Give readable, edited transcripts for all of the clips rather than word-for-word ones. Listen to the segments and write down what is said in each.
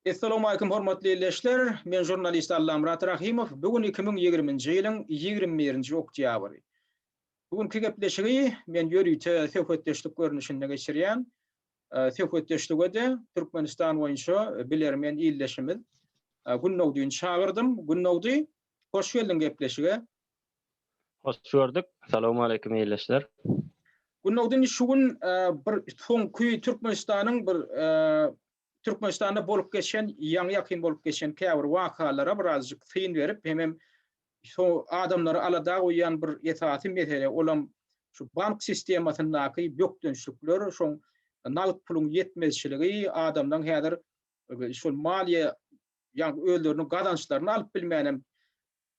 Assalamu alaykum hormatly izleyijiler. Men jurnalist Allam Murat Rahimov. Bugün 2020-nji ýylyň 21-nji oktýabry. Bugünkü gepleşigi men ýörüýte söhbetdeşlik görnüşinde geçirýän. Söhbetdeşlige de Türkmenistan boýunça bilermen ýyldaşymyz Günnowdyň çağırdım. Günnowdy, hoş geldin gepleşige. Hoş gördük. Salamu aleyküm ýylyşlar. Günnowdyň şu gün bir soňky Türkmenistanda bolup geçen, ýakyn bolup geçen käbir wakalara birazjyk syň berip, hemem şu adamlary alada goýan bir esasy mesele olam şu bank sistemasyndaky bökdünçlükler, şoň nagd puluň ýetmezçiligi, adamdan häzir şu maliýe öldürünü gazançlaryny alyp bilmänem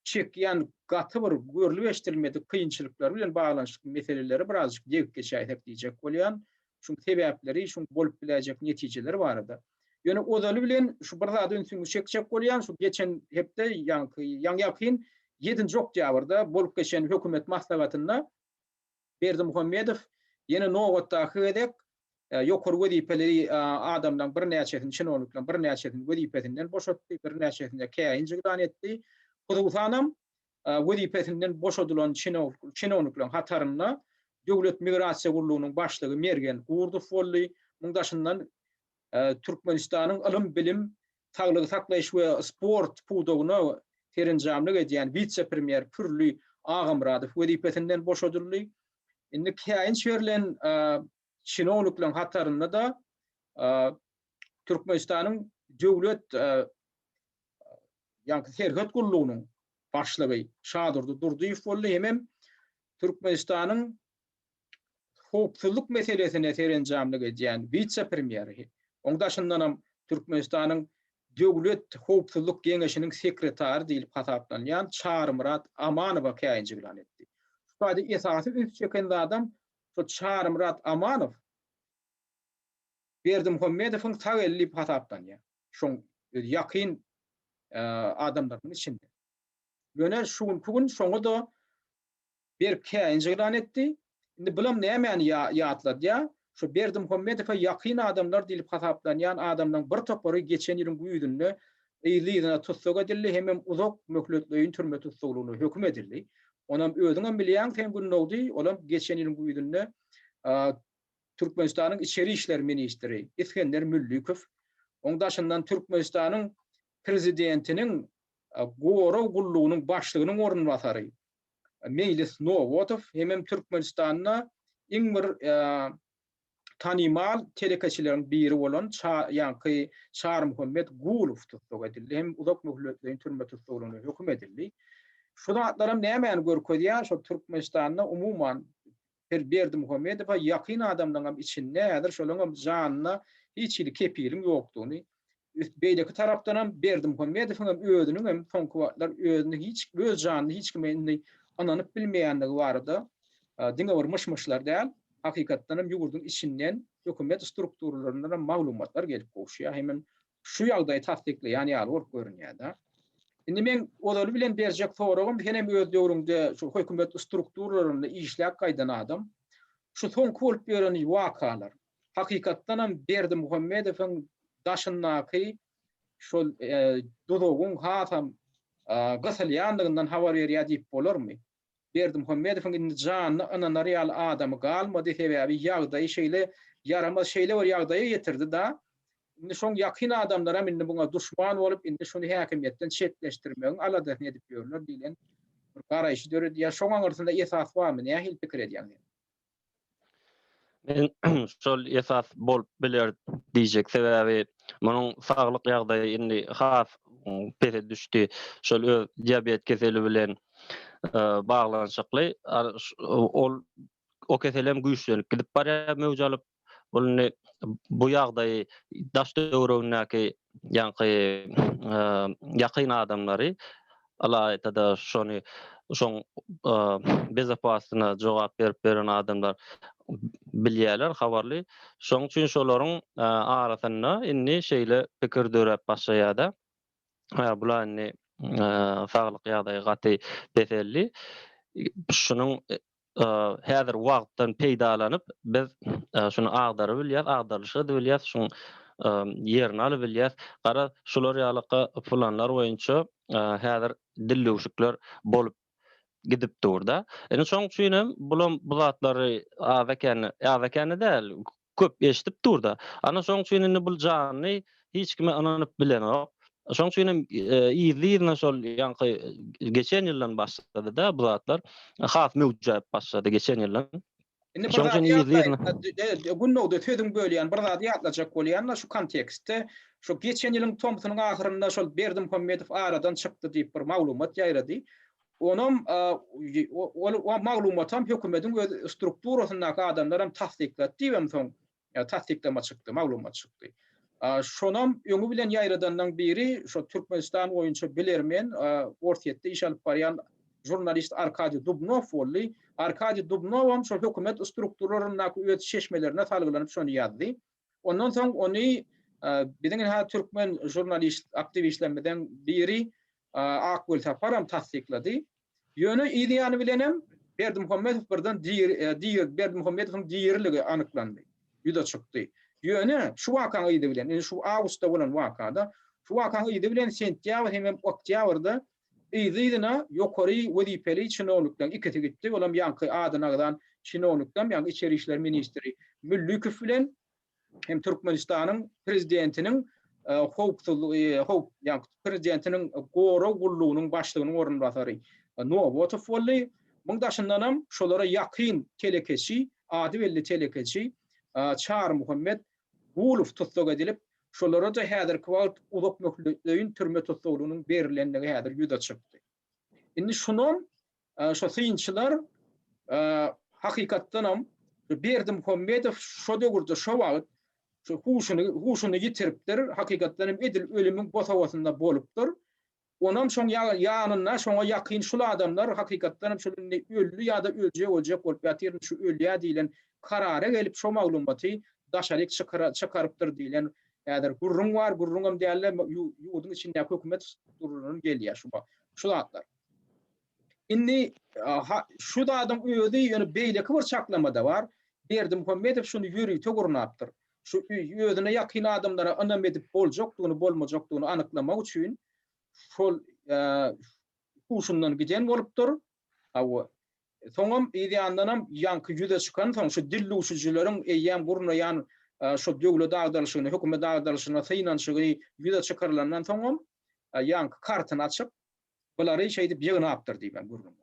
çekýän gaty bir görülip eşdilmedik kynçylyklar bilen baglanyşyk meseleleri birazjyk degip geçäýek diýjek bolýan. Şoň sebäpleri, şoň bolup biläjek netijeleri barada. Ýöne ozaly bilen şu bir zat öňsüňi çekjek bolýan, şu geçen hepde ýakyn 7-nji oktýabrda bolup geçen hökümet maslahatynda Berdimuhammedow ýene nowatdaky edek ýokary wezipeleri adamdan bir näçesini çynowlukdan bir näçesini wezipesinden boşatdy, bir näçesini käýinjigdan etdi. Huzusanam wezipesinden boşadylan çynowluklar hataryna Döwlet Migrasiýa Gurulunyň başlygy Mergen Gurduw boldy. Muňdaşyndan Türkmenistanyň ilim bilim, saglyk saklaýyş we sport pudugyny terenjamlyk edýän vice-premier Pürli Agymradow wezipesinden boşadyldy. Indi käýinç berilen çynowluklaryň hataryna da Türkmenistanyň döwlet Serhat Gurulunyň başlygy Şadyrdy Durduýew boldy. Hemem Türkmenistanyň howpsuzlyk meselesine terenjamlyk edýän vice-premieri. Oňdaşyndanam Türkmenistanyň Döwlet Howpsuzlyk Geňeşiniň sekretary diýilip hasaplanýan Çar Murat Amanow käýinji bilen etdi. Şuňda esasy üç çeken adam şu Çar Murat Amanow Berdimuhammedowyň tagelli hasaplanýan. Şoň ýakyn adamlaryň içinde. Ýöne bugün şoňa da bir käýinji bilen etdi. Indi bilam näme ýatlady ýa? Şu Berdimuhammedowa ýakyn adamlar diýilip hasaplanýan adamdan bir topary geçen ýylyň güýdünde eýliğine tutsak edildi, hemem uzak möhletleýin türme tutsagyny hökm edildi. Onam özüňem bilýän sen Günnowdy, olam geçen ýylyň güýdünde Türkmenistanyň içeri işler ministri İskender Müllükow, oňdaşyndan Türkmenistanyň prezidentiniň Gorow Gurulunyň başlygynyň ornbasary Mejlis Nowatow, hemem Türkmenistanyň iň bir tanymal telekaçylaryň biri bolan Çar Muhammed Gulow tutsak edildi. Hem uzak möhletleýin türme tutsagyny hökm edildi. Şu zatlarym näme görkezýär? Şu Türkmenistanyň umumyň Berdimuhammedowa ýakyn adamlaryň içinde nädir? Şolaryň janyna hiç bir kepilim ýokdugyny. Beýleki tarapdan Berdimuhammedowyň özüniň hem soňky wagtlar özüni hiç öz janyny hiç kime ananyp bilmeýändigi barada diňe bir myşmyşlar däl. Hakykatdan hem ýurduň içinden hökümet strukturlaryndan maglumatlar gelip goşýar. Hemen şu ýagdaýy tasdikleýän ýaly görünýär da. Indi men ozaly bilen berjek soragym hem öz döwründe şu hökümet strukturlarynda işläp gaýdan adam. Şu soňky bolup beren wakalar hakykatdan hem Berdimuhammedowyň daşyndaky şol dudugyň hasam gasalýandygyndan habar berýär diýip bolarmy? Berdimuhammedowyň janyny anany real adamy galmady sebäbi ýagdaýy şeýle yaramaz şeýle bir ýagdaýa getirdi da. Indi şoň ýakyn adamlar hem indi buňa duşman bolup indi şonu häkimetden çetleşdirmegiň alada edip ýörler diýilen bir garaýşy döredýär. Ya şoň aňyrtynda esas barmy? Näme hil pikir edýän? Men şol esas bolup biler diýjek sebäbi munyň saglyk ýagdaýy indi has pere düşdi. Şol öz diabet keseli bilen baglanşykly o keselem güýçlenip gidip barýar mewjalyp bolny bu ýagdaýy daş döwründäki ýakyn adamlary alaýda şoň bezapasyna jogap berip beren adamlar bilýärler, habarly. Şoň üçin şolaryň arasynda indi şeýle pikir dörep başlaýar da. Bular indi saglyk ýagdaýy gaty beselli. Şunyň häzir wagtdan peýdalanyp biz şunu agdaryp bilýär, agdaryşy bilýär. Şoň yerini alyp bilýär. Gara şular ýalyka planlar boýunça häzir dillewşikler bolup gidip durda. Şoň üçin bulan bu zatlary azakany däl, köp eşitip durda. Ana şoň üçin bu jany hiç kime ananyp bilenok. Şoň üçin ýyzyna şol ýanky geçen ýyldan başlady-da bu zatlar has mewjud başlady geçen ýyldan. Indi bir Şoň zat üçin ýyzyna günnäde tödüň bölýän bir zat ýatlajak bolýan şu kontekstde şu geçen ýylyň Tomtunyň ahyrynda şol Berdimuhammedow aradan çykdy diýip bir maglumat ýaýrady. Onam o maglumatam hökümetiň öz strukturasyndaky adamlar hem tasdikletdi hem soň tasdikleme çykdy, maglumat çykdy. Şonam öňü bilen ýaýradandan biri şu Türkmenistan boýunça bilermen ortiýetde iş alyp barýan jurnalist Arkady Dubnov boldy. Arkady Dubnov hem şu hökümet strukturlaryndaky öz şeşmelerine salgylanyp şonu ýazdy. Ondan soň ony biziň ha türkmen jurnalist aktivistlerden biri Akgül Sapar hem tasdiklady. Ýöne ideýany bilenem Berdimuhammedow birden Berdimuhammedowyň diýerligi anyklandy. Ýüde çykdy. Ýöne şu wakany ýygy bilen, şu awgustda bolan wakada, şu wakany ýygy bilen sentýabr hem oktýabrda ýygyna ýokary wezipeli çynowlukdan ikisi gitdi. Olam ýanky adynagdan çynowlukdan ýanky içeri işler ministri Müllükov bilen hem Türkmenistanyň prezidentiniň prezidentiniň goro gullugynyň başlygynyň orunbasary Novotov boldy. Muňdaşyndan hem şolara ýakyn telekeçi, ady belli telekeçi Çar Muhammed Gulov tutsak edilip şolara da häzirki wagt uzak möhletliğin türme tutuluğunun berilenligi häzir ýüze çykdy. Indi şunun şu synçylar hakykatdan hem Berdimuhammedow şo döwürde şo wagt şu huşuny ýitiripdir, hakykatdan hem edil ölümüň bosawasynda bolupdyr. Onam şoň ýanyna şoňa ýakyn şul adamlar hakykatdan hem şol öldü ýa-da öljek bolup ýatyr şu ölýär diýilen karara gelip şo maglumaty daşaryk çykarypdyr diýilen ýa-da gurrun bar, gurrunam diýerler ýurduň içinde hökümet strukturlaryny gelýär şu zatlar. Indi şu da adam öýdi ýöne beýleki bir çaklamada bar. Berdimuhammedow şunu ýüri tögürnapdyr. Şu öýüne ýakyn adamlara anam edip boljakdygyny, bolmajakdygyny anyklamak üçin şol huşundan giden bolupdyr. Soňam ideýandanam ýanky ýüze çykan soň şu dillewşijileriň eýýän gurnaýan şu döwlet agdalyşyny, hökümet agdalyşyna synanşygy ýüze çykarlandan soňam ýanky kartyny açyp bulary şeýdip ýygnapdyr diýip gurrun.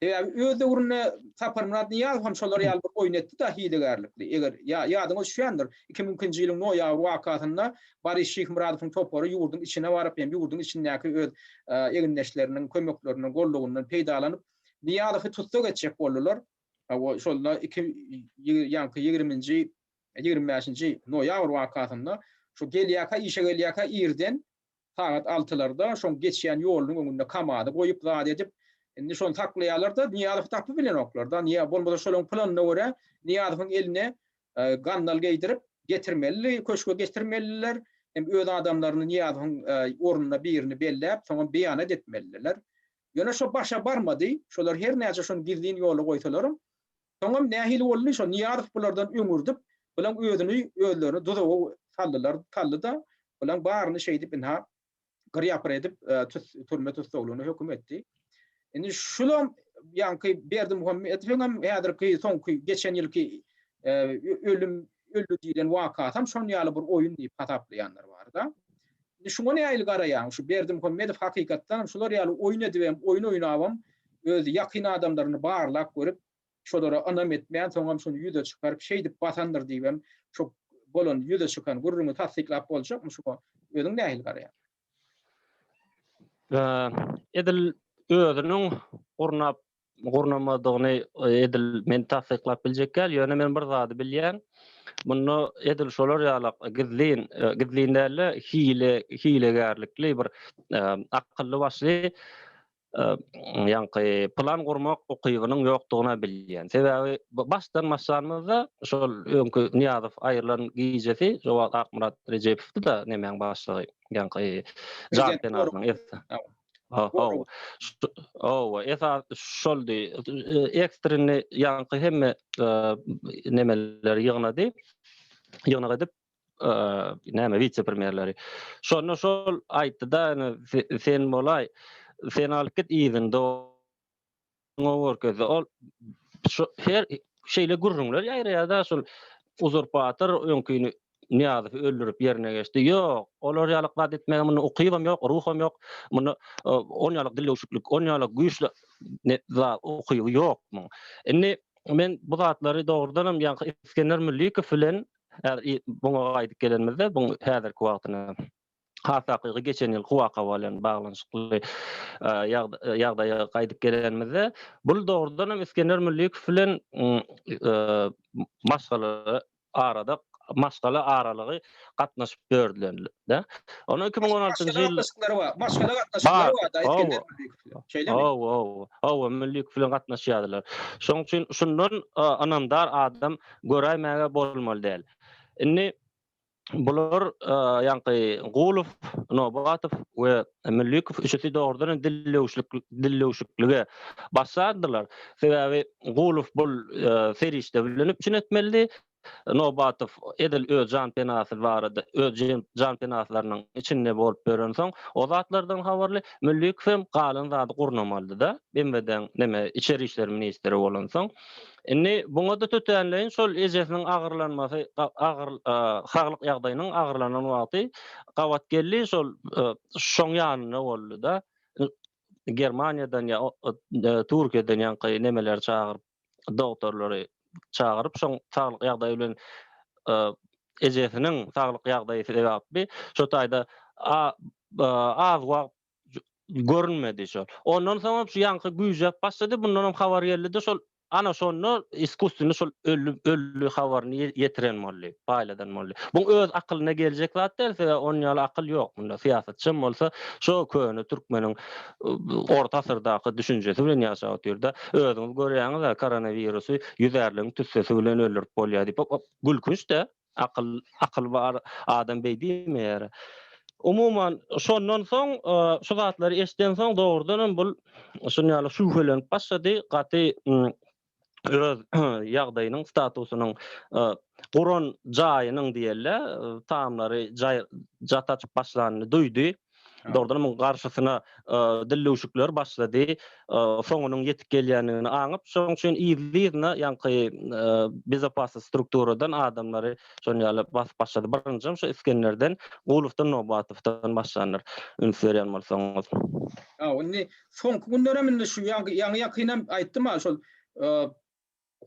Öýde uruna Saparmurat Niyazov hem şolary ýaly bir oýun etdi da hiýlegerlikli. Eger ýadyňyz şuýandyr 2000-nji ýylyň noýabr wakatynda Barış Şykmuradowyň topary ýurdun içine baryp hem ýurdun içindäki öz egindeşleriniň kömekleriniň gollugyndan peýdalanyp Niyazowy tutsak etjek boldular. Şolda 20-nji 25-nji noýabr wakatynda şu gelýäka işe gelýäka ýerden saat 6-larda şoň geçýän ýolunyň öňünde kamady goýup zat edip indi şonu taklaýarlar da Niyazow tapy bilen oklar da niýe bolmasa şolaryň planyna görä Niyazowyň eline gandal geýdirip getirmeli, köşke getirmeliler. Hem öz adamlaryny Niyazowyň ornuna birini belläp soňra beýan etmeliler. Ýöne şo başa barmady, şolar her näçe şonu girdiň ýoly goýsalar, soňra nähili boldy şo Niyazow bulardan öňürdip, bilen özlerini dudaw tallyda, bilen baryny şeýdip inha gyryapar edip türme tutulugyny höküm etdi. Indi şulam ýanky Berdimuhammedow hem häzirki soňky geçen ýylky öldü diýilen wakat hem şonu ýaly bir oýun diýip hataplaýanlar bar da. Şuňa näýil garaýan şu Berdimuhammedow hakykatdan şular ýaly oýun edip hem oýun oýnabam öz ýakyn adamlaryny barlap görüp şolara anam etmeýän soňra şonu ýüze çykaryp şeýdip batandyr diýip hem şu bolan ýüze çykan gurruny tasdiklap boljakmy şu özüň näýil garaýan. Edil özüniň gurnamadygyny edil men tasdiklap biljekkäl ýöne men bir zady bilýän. Bunu edil şolar ýaly gizlindäle hiýlegerlikli bir akylly başly ýanky plan gurmak okybynyň ýokdugyna bilýän. Sebäbi başdan maşanymyzda şol öňkü Niyazow aýrylan giýjesi Jowat Akmurat Rejepowdy da nemäň başlygy ýanky Janpenazyň esa şoldy ekstreni ýanky hemme nemeler ýygnady. Ýygnady näme vice premierleri. Şonu şol aýtdy da sen bolay, sen alyp git even do workers ol her şeýle gurrunlar ýaýrada şol uzurpator öňküni Niýazowy öldürüp ýerine geçdi. Ýok, olar ýalyk zat etmäge muny okuyam ýok, ruham ýok. Muny 10 ýalyk dillewşiklik, 10 ýalyk güýçli za okuýy ýokmu? Indi men bu zatlary dogrudanam ýa-ni Iskender Millikow bilen buňa gaýdyp gelenmizde, bu häzirki wagtyna hasakygy geçen ýyl Huwaka bilen baglanşykly ýagdaýa gaýdyp gelenmizde, bu dogrudanam Iskender Millikow bilen maşgala aralygy gatnaşyp gördüler. Onu 2016-njy ýyl maşgala gatnaşyklar var da Iskender Millikow. Şeýlemi? Millikow bilen gatnaşýardylar. Şoň üçin şundan anamdar adam görämäge bolmaly däl. Indi bular ýa-ni Guluw, Nobatow we Millikow üçesi dogrudan dillewşiklige başardylar. Sebäbi Guluw bul serişde bilenip üçin etmeli. Nobatow edil öz jan penasy barady. Öz jan penaslarynyň içinde bolup beren soň o zatlardan habarly Millikow galan zady gurnamaly da. Bemeden neme içeri işler ministri bolan soň. Indi buňa da tötenleýin şol ejesiniň agyrlanmasy, haglyk ýagdaýynyň agyrlanan wagty gawat geldi şol şoň ýanyna boldy da. Germaniýadan ýa Türkiýeden ýa-ni nemeler çagyryp doktorlary çagyryp şoň saglyk ýagdaýy bilen ejesiniň saglyk ýagdaýy sebäpli şo taýda az wagt görünmedi şol. Ondan soň şu ýanky güýjek başlady, bundan habar geldi şol ana şonu iskustyny şol öllü habaryny yetiren boldy, paýladan boldy. Bu öz akylyna geljek zat dälse, onun ýaly akyl ýok bunda. Siýasatçy bolsa, şo köni türkmeniň orta asyrdaky düşünjesi bilen ýaşap oturda. Özüňiz görýäňiz, koronavirusy ýüzärliň tüssesi bilen öldürip bolýar diýip gülkünç-de, akyl bar adam beýdimi ýa. Umuman şondan soň şu zatlary eşden soň dogrudan bul şunu ýaly şüphelenip başlady, gaty öz ýagdaýynyň statusynyň guran jaýynyň diýerler, tamamlary jat açyp başlanyny duýdy. Dogrudan muň garşysyna dillewşikler başlady. Soňunyň ýetip gelýänini aňyp, şoň üçin ýylyna ýa-ni bezapasy strukturadan adamlary şonu ýaly basyp başlady. Birinjim şu Iskenderden, Gulowdan, Nobatowdan başlanýar. Ünsürýän bolsaňyz. Indi soňky günlere men şu ýaňy ýakynam aýtdym ha, şol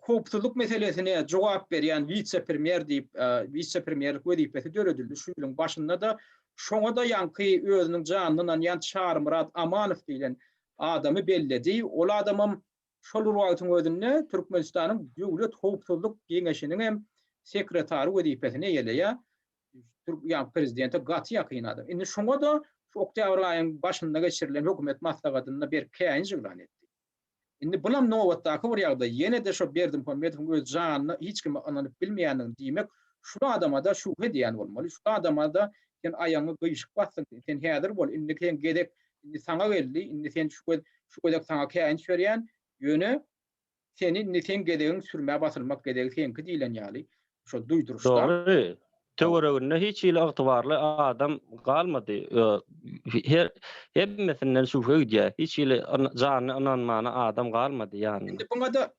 hukukçuluk meselesine jogap berýän vice premier diýip, vice premier wezipesi döredildi. Şu ýylyň başynda da şoňa da ýanky özüniň janyndan ýan Çar Murat Amanow diýilen adamy belledi. Ol adamam şol wagtyň özünde Türkmenistanyň döwlet hukukçuluk geňeşiniň hem sekretary wezipesine ýelýär. Ýa prezidente gaty ýakyn adam. Indi şoňa da şu oktyabr aýynyň başynda geçirilen hökümet maslahatyna bir käýin jyglan etdi. Indi bulam nowatdaky bir ýagdaý ýene de şo Berdim Hörmetow öz janyny hiç kim ananyp bilmeýändiň diýmek, şu adama da şüphe diýen bolmaly. Şu adama da sen aýaňy gyýşyk bassyn, sen häzir bol, indi sen gedek, indi saňa geldi, indi sen şu gedek saňa käýin şerýän ýöne seni sen gedegiň sürmäge basylmak gedek senki diýilen ýaly. Şo duýduruşlar. Dogry. Töwereginde hiç ýyl ygtybarly adam galmady. Hemmesinden şüphe edýär. Hiç ýyl janyny ananmany adam galmady ýani. Indi buňa da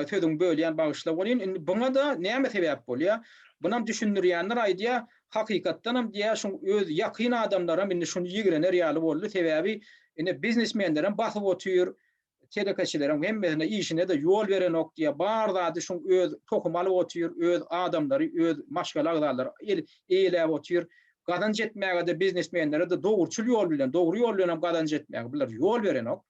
sözüň bölýän bagyşlap bolýan. Indi buňa da näme sebäp bolýar? Bunam düşündirýänler aýdýar, hakykatdanam diýär şu öz ýakyn adamlara indi şunu ýigrener ýaly boldy. Sebäbi indi biznesmenleriň basyp otur, telekäçilerin hemmesine işine de yol veren okdiya barda şu öz tokumaly otur, öz adamlary, öz maşgala agdalary eýlep otur. Gadan jetmäge de biznesmenlere de dogurçul yol bilen, dogry yol bilen gadan jetmäge biler yol veren ok.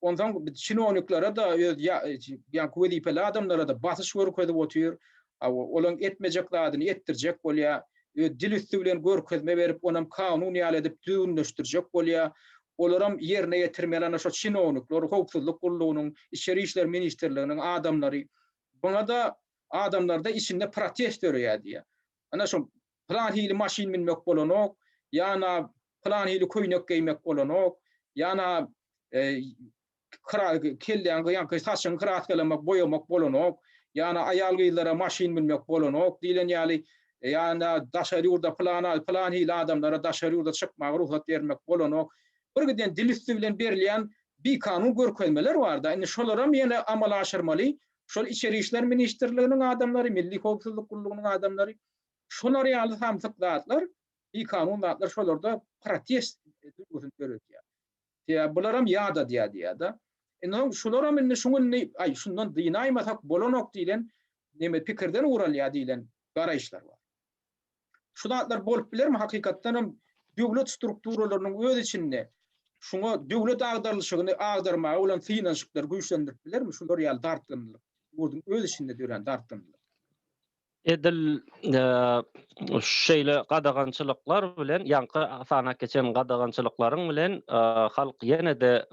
Ondan çinonyklara da ýa kuwedipeli adamlara da basyş görkezip otur. Olaň etmejeklerini etdirjek bolýar. Dil üstü bilen görkezme berip onam kanun ýaly edip düýünleşdirjek bolýar. Olaram yerine getirmeýän şo çinonyklar, hukukçuluk gurulunyň, içeri işler ministrliginiň adamlary. Buňa da adamlarda içinde protest örýär diýär. Ana şo plan hili maşin binmek bolanok, ýa-na plan hili köýnek geýmek bolanok, ýa-na kelleň ýa-ni saçyny kıraat gelemek, boyamak bolanok, ýa-na aýal gyýlara maşin binmek bolanok diýilen ýaly Yani daşary ýurda plan hili adamlara daşary ýurda çykmagy ruhsat bermek bolanok bir giden dil üstü bilen berilýän bir kanun görkezmeler bar da. Indi şolaram ýene amal aşyrmaly. Şol içeri işler ministrliginiň adamlary, Milli Howpsuzlyk Gurulugynyň adamlary, şolar ýaly samsyk zatlar, bir kanun zatlar şolarda protest edip görýär. Ya bularam ýada diýär. Indi şolaram indi şuňy ay şundan dynaýmasak bolanok diýilen neme pikirden uralýar diýilen garaýşlar bar. Şu zatlar bolup bilermi hakykatdan döwlet strukturalarynyň öz içinde şuňa döwlet agdarlyşygyny agdarmagy bolan finansiýalar güýçlendirip bilermi? Şular ýaly dartgynlyk. Burdun öz içinde dören dartgynlyk. Edil şeýle gadagançylyklar bilen ýanky sana geçen gadagançylyklaryň bilen halk ýene-de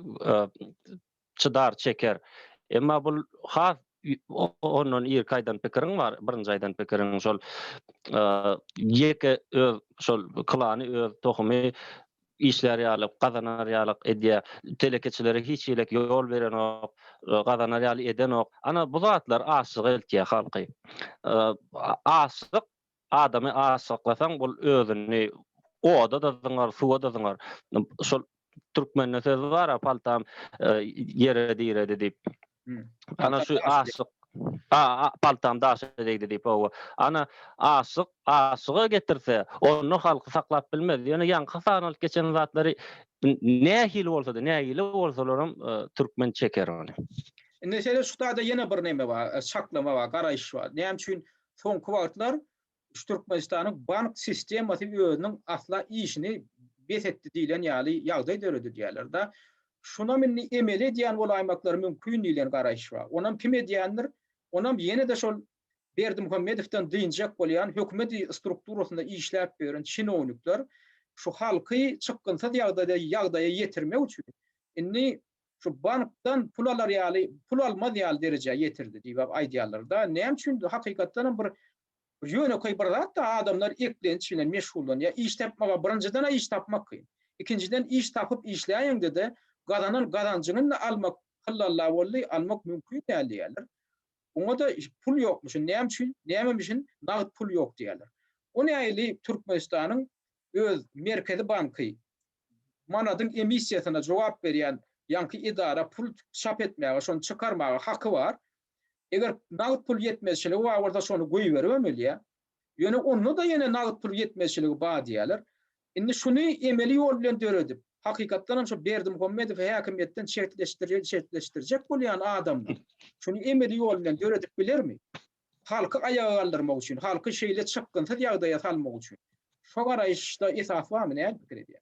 çydar çeker. Emma bul has onun ýerkaýdan pikiriň bar, birinji aýdan pikiriň şol ýeke şol klany öz tohumy işler ýalyp, gazanar ýalyk edýär. Telekeçilere hiç ýelek ýol beren ok, gazanar ýaly eden ok. Ana bu zatlar aşyk eltýär halky. Aşyk adamy aşyklasaň bul özüni oda da zyňar, suwa da zyňar. Şol türkmenne söz bar, paltam ýere diýredi diýip. Ana şu aşyk paltam daşy diýdi diýip o. Ana aşyga getirse, onu halky saklap bilmez. Ýöne ýanky sanalyp geçen zatlary nähili bolsa-da, nähili bolsalaram türkmen çeker onu. Indi şeýle şutada ýene bir neme bar, saklama bar, garaýş bar. Näme üçin soňky wagtlar Türkmenistanyň bank sistemasy özüniň asla işini besetdi diýilen ýaly ýagdaý döredi diýerler da. Şuna minni emeli diýen bolaýmaklary mümkin diýilen garaýş bar. Onam kim edýändir? Onam ýene de şol Berdimuhammedowden diýinjek bolýan hökümet strukturasynda işläp beren çinownikler şu halky çykgynsa ýagdaýa ýetirmek üçin indi şu bankdan pul alar ýaly, pul almaz ýaly derejeye ýetirdi diýip aýdýarlar da. Näme üçin hakykatdan bir ýöne koýbardat da adamlar eklenç bilen meşgullanýar. Iş tapmaga birinjiden iş tapmak kyn. Ikinciden iş tapyp işläýäňde de gazanjyny almak, halalla bolly almak mümkin diýerler. Oňa da pul ýokmuş. Näme üçin? Nämemişin nagd pul ýok diýerler. Ony aýly Türkmenistanyň öz merkezi banky manadyň emissiýasyna jogap berýän ýanky idara pul çap etmäge, şonu çykarmaga haky bar. Eger nagd pul ýetmezçiligi we orada şonu goýup bermeli. Ýöne onu da ýene nagd pul ýetmezçiligi bar diýerler. Indi şuny emeli ýol bilen döredip hakykatdan şu Berdimuhammedow häkimetden çertleşdirjek bolýan adamlar. Şuny emeli ýol bilen döredip bilermi? Halky ayağa kaldırmak üçin, halky şeýle çykgynsa ýagdaýa salmak üçin. Şu garaýşda esas barmy, näme pikir edýär?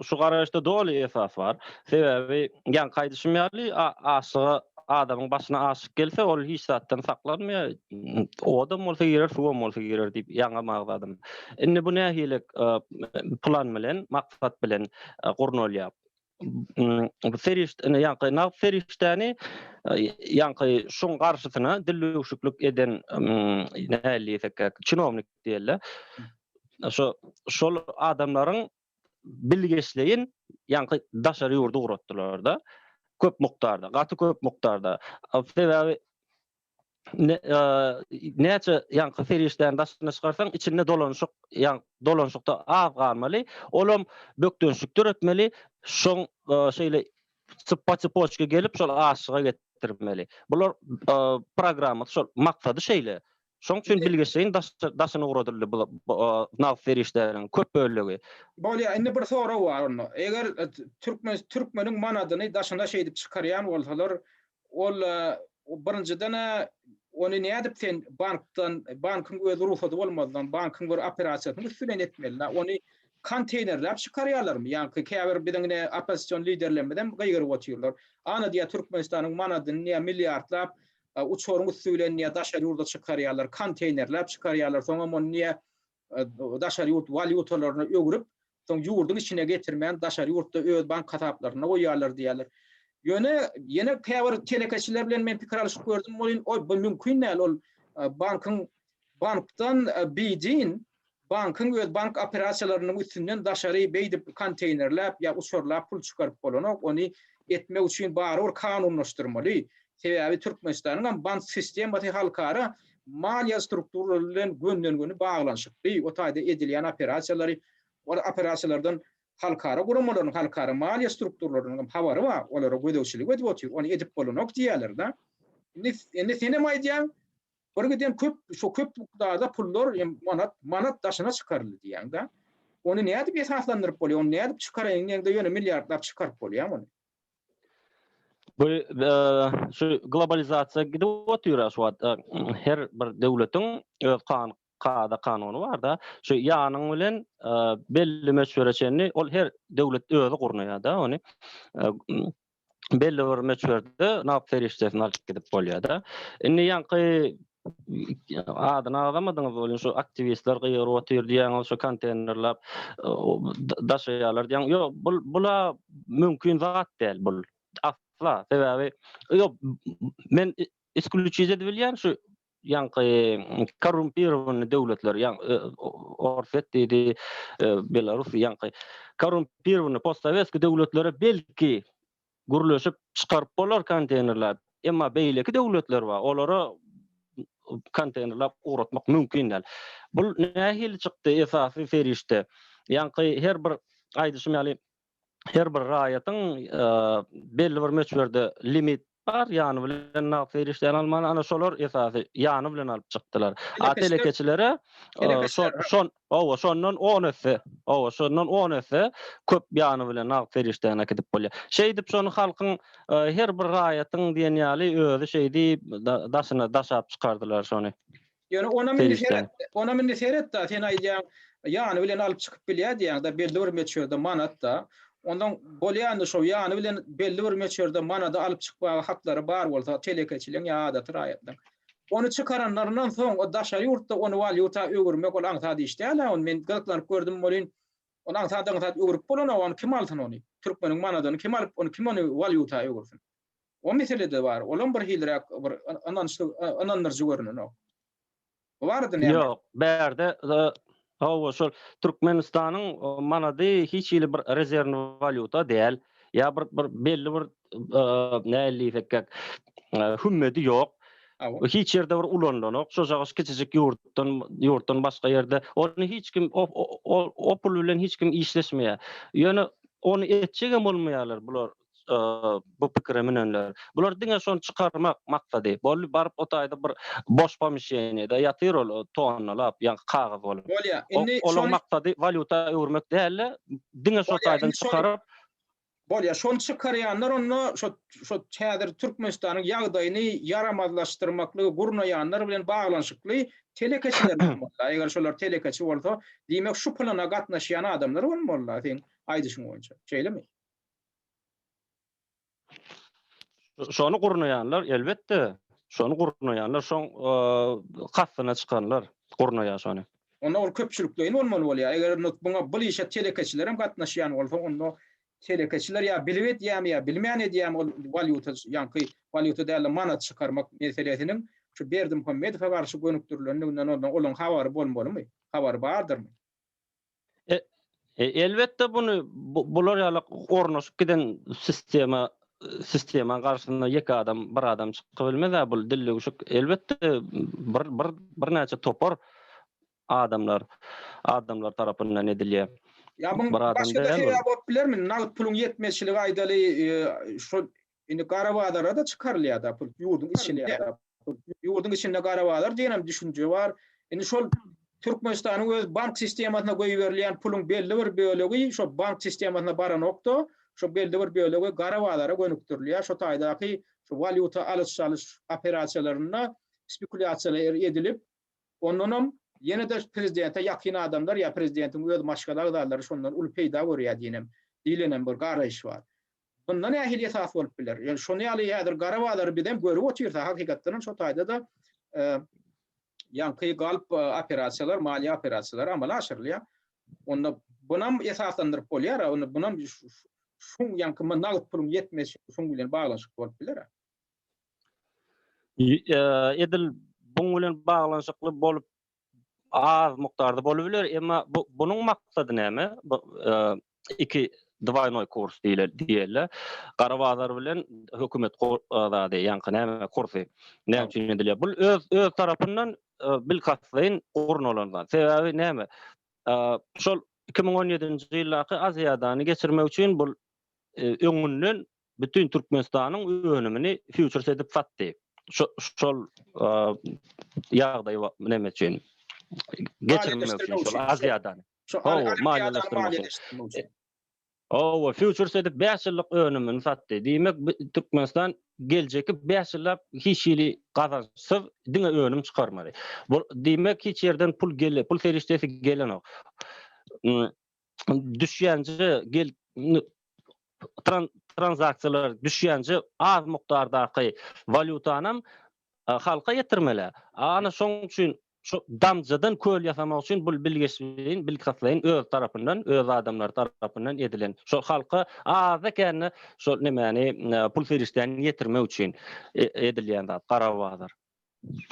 Şu garaýşda doly esas bar. Sebebi ýan gaýdyşmaýarly aşyga adamyň başyna aşyk gelse ol hiç zatdan saklanmıyor. O adam bolsa girer, şu bolsa girer diýip ýanga magdadym. Indi bu nähili plan bilen, maksat bilen gurnolýar. Bu serişt ýanky nag seriştäni ýanky şoň garşysyna dillöwşüklik eden nähili çinownik diýerler. Şol adamlaryň bilgeçleyin ýanky daşary ýurdu guratdylar da. Köp muktarda, gaty köp muktarda. Sebebi näçe ýanky ferişden daşyna çykarsaň içinde dolanşykda az galmaly. Olam bökdönşükdir etmeli. Şoň şeýle çypa-çypoçka gelip şol aşyga getirmeli. Bular programma şol maksady şeýle. Şoň üçin bilgeçleyin daşyny guradyldy bu nag ferişleriň köp bölegi. Bolýa, indi bir soru bar onu. Eger türkmeniň manadyny daşyna şeý dip çykarýan bolsalar, ol birinjiden onu näme dip sen bankyň öz ruhsady bolmadan bankyň bir operasiýasyny üstüne etmeli. Onu konteynerläp çykarýarlarmy? Ýani käbir bidiňe opposision liderlerden gaýgyryp oturýarlar. Ana diýä Türkmenistanyň manadyny näme milliardlap uçoruň üstüne daşary ýurda çykarýarlar, konteynerläp çykarýarlar. Soňra onu näme daşary ýurt valyutalaryny ögrüp, soň ýurdyň içine getirmän daşary ýurtda öz bank hasaplaryna goýýarlar diýerler. Ýene käbir telekeçiler bilen men pikir alyşyp gördüm. Bu mümkin näl ol bankdan bidin bankyň öz bank operasiýalarynyň üstünden daşary beýdip konteynerläp ýa uçurlap pul çykaryp bolanok, onu etmek üçin baror kanunlaşdyrmaly. Sebebi Türkmenistanyň bank sistemasy halkara maliýa strukturları bilen günden-güne baglanşykly, o taýda edilýän operasiýalary, o operasiýalardan halkara gurumlaryň, halkara maliýa strukturlarynyň habary bar, olara gödekçilik edip otur, onu edip bolanok diýerler da. Indi senem aýdýan, bir giden köp miqdarda pullar manat daşyna çykaryldy diýen da. Onu nädip esaslandyryp bolýar, onu nädip çykaraýan, näde ýöne milliardlar çykaryp bolýar onu. Bu şu globalizasiýa gidip oturýar şu her bir döwletiň öz kanyny bar da. Şu ýanyň bilen belli meşwereçeni ol her döwlet özü gurnaýar da onu. Belli bir meşwerde nap feriştesini alyp gidip bolýar da. Indi ýanky adyna adamadyňyz bolan şu aktivistler gyýyr otur diýen şu konteynerler daşaýarlar diýen ýok bula mümkin zat däl bul. Asla sebäbi ýok men isklüçize edilýän şu ýanky korrumpirowany döwletler Orset dedi Belarus ýanky korrumpirowany postsoветский döwletlere belki gurulşyp çykaryp bolar konteynerler. Emma beýleki döwletler bar. Olara konteynerler uğratmak mümkin däl. Bul nähili çykdy esasy ferişte. Ýanky her bir aýdyşym ýaly her bir raýatyň belli bir meçwerde limit bar, ýany bilen nap ferişden alman ana şolar esasy ýany bilen alyp çykdylar. Telekeçilere şondan 10 esse köp ýany bilen nap ferişden akdyp bolýar. Şey dip şonu halkyň her bir raýatyň diýen ýaly özü şeydi daşyna daşap çykardylar şonu. Yani ona min seyret da sen aýdýan ýany bilen alyp çykyp bilýär diýen da belli bir meçwerde manat da ondan bolýan şo ýany bilen belli bir meçwerde manada alyp çykmaga haklary bar bolsa telekeçiliň ýa-da raýatlaryň. Onu çıkaranlarından soň o daşa ýurtda onu valyuta öwürmek ol aňta diýişdi. On men galaklar gördüm bolyn. Onu aňta öwürip bolana onu kim alsyn onu? Türkmeniň manadyny kim alyp onu kim onu valyuta öwürsin? O meselede bar. Olan bir hilrak bir ananlarjy görünýär. Bardy näme? Ýok, berde şol Türkmenistanyň manady hiç ýyly bir rezerwny valyuta däl. Ya bir belli bir näli fekek hümmeti ýok. Hiç ýerde bir ulanlanok, şo jagyş kiçijik ýurtdan başga ýerde onu hiç kim o pul bilen hiç kim işleşmeýär. Ýöne onu etjegem bolmaýarlar bular. Bu pikire minenler. Bular diňe şonu çykarmak maksady. Bolup baryp o taýda bir boş pomişenede ýatyr ol tonnalap, ýa kagaz bolup. Olar maksady valyuta öwürmek däl, diňe şo taýdan çykaryp bolýar. Şonu çykarýanlar onu şo çäder Türkmenistanyň ýagdaýyny yaramazlaşdyrmakly gurnaýanlar bilen baglanşykly telekeçiler bolýar. Eger şolar telekeçi bolsa, diýmek şu plana gatnaşýan adamlar bolmaly. Sen aýdyşyň boýunça. Şeýlemi? Şonu gurnaýanlar elbetde. Şonu gurnaýanlar şoň kasyna çykanlar gurnaýar şonu. Onda ol köpçülikleýin bolmaly bolýar. Eger buňa bilýär telekeçiler hem gatnaşýan bolsa, onda telekeçiler ýa bilibet ýa bilmeýän edýär ol valyuta ýanky valyuta däl manat çykarmak meselesiniň şu Berdim Muhammedowa garşy gönükdirlerinden ondan olan habary bolmalymy? Habary bardyrmy? Elbetde bular ýaly ornaşyp giden sistema garşysynda ýeki adam, bir adam çykyp bilmez, bu dille uşuk elbetde bir näçe topar adamlar tarapyndan edilýär. Ya bu başga da sebäp bolup bilermi? Nalyp puluň ýetmezçiligi aýdaly şo indi Garabağlara da çykarylýar da pul ýurdun içine da. Ýurdun içinde Garabağlar diýenem düşünje bar. Indi şol Türkmenistanyň öz bank sistemasyna goýup puluň belli bir bölegi şo bank sistemasyna baranokda şo belli bir bölegi Garabağlara gönükdirilýär. Şo taýdaky şo valyuta alyş-salyş operasiýalaryna spekulyasiýalar edilip ondan ýene de prezidente ýakyn adamlar ýa prezidentiň öz maşgala adamlary şondan ul peýda görýär diýenem. Diýlenen bir garaýş bar. Bundan ähli esas bolup biler. Ýani şonu ýaly ýadyr Garabağlary birden görüp otursa hakykatdan şo taýda da ýanky galp operasiýalar, maliýe operasiýalary amala aşyrylýar. Onda bunam esaslandyryp bolýar, onu bunam şu ýanky nalyp pulum ýetmez, şoň bilen baglanşyk bolup biler. Edil buň bilen baglanşykly bolup az mukdarda bolup biler, emma bunyň maksady näme? Iki двойной kurs diýerler. Garabazar bilen hökümet zady ýanky näme kursy näme üçin edilýär. Bu öz tarapyndan bilkatlaýyn gurnulanlar. Sebebi näme? Şol 2017-nji ýyllaky Aziýadany geçirmek üçin bu öňünden bütün Türkmenistanyň önümini futures edip satdy. Şol ýagdaý näme üçin geçirmek üçin şol Aziýadany. Maliýeleşdirmek. O futures edip 5 ýyllyk önümini satdy. Diýmek Türkmenistan geljeki 5 ýyllap hiç ýyly gazançsyz diňe önüm çykarmady. Bu diýmek hiç ýerden pul gelip, pul serişdesi gelenok. Düşýänji gel transaksiyalar düşýänji az mukdardaky valutanam halka ýetirmeli. Ana şoň üçin şu damjadan köl ýasamak üçin bu bilgeçliğin, bilkatlaýyn öz tarapyndan, öz adamlar tarapyndan edilen. Şo halka az ekeni şo nämäni pul serişden ýetirmek üçin edilýän zat garabazar.